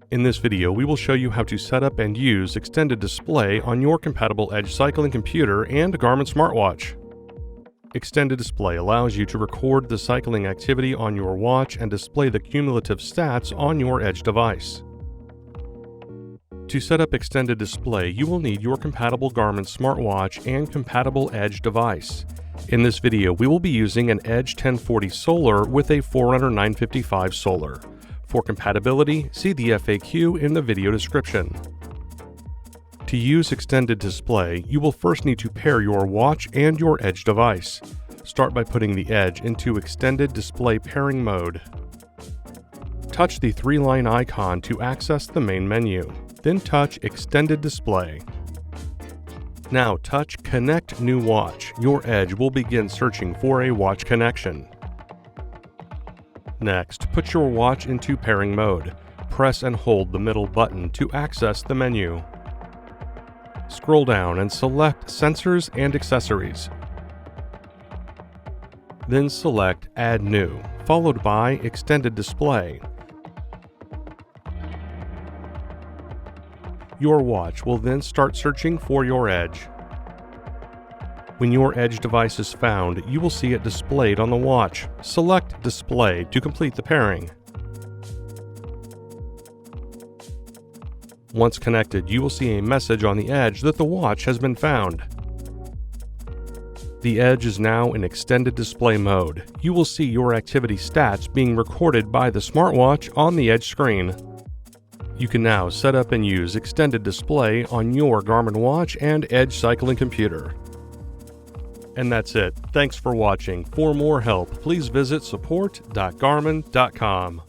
In this video, we will show you how to set up and use extended display on your compatible Edge cycling computer and Garmin smartwatch. Extended display allows you to record the cycling activity on your watch and display the cumulative stats on your Edge device. To set up extended display, you will need your compatible Garmin smartwatch and compatible Edge device. In this video, we will be using an Edge 1040 Solar with a Forerunner 955 Solar. For compatibility, see the FAQ in the video description. To use extended display, you will first need to pair your watch and your Edge device. Start by putting the Edge into extended display pairing mode. Touch the three-line icon to access the main menu. Then touch Extended Display. Now touch Connect New Watch. Your Edge will begin searching for a watch connection. Next, put your watch into pairing mode. Press and hold the middle button to access the menu. Scroll down and select Sensors and Accessories. Then select Add New, followed by Extended Display. Your watch will then start searching for your Edge. When your Edge device is found, you will see it displayed on the watch. Select Display to complete the pairing. Once connected, you will see a message on the Edge that the watch has been found. The Edge is now in extended display mode. You will see your activity stats being recorded by the smartwatch on the Edge screen. You can now set up and use extended display on your Garmin watch and Edge cycling computer. And that's it. Thanks for watching. For more help, please visit support.garmin.com.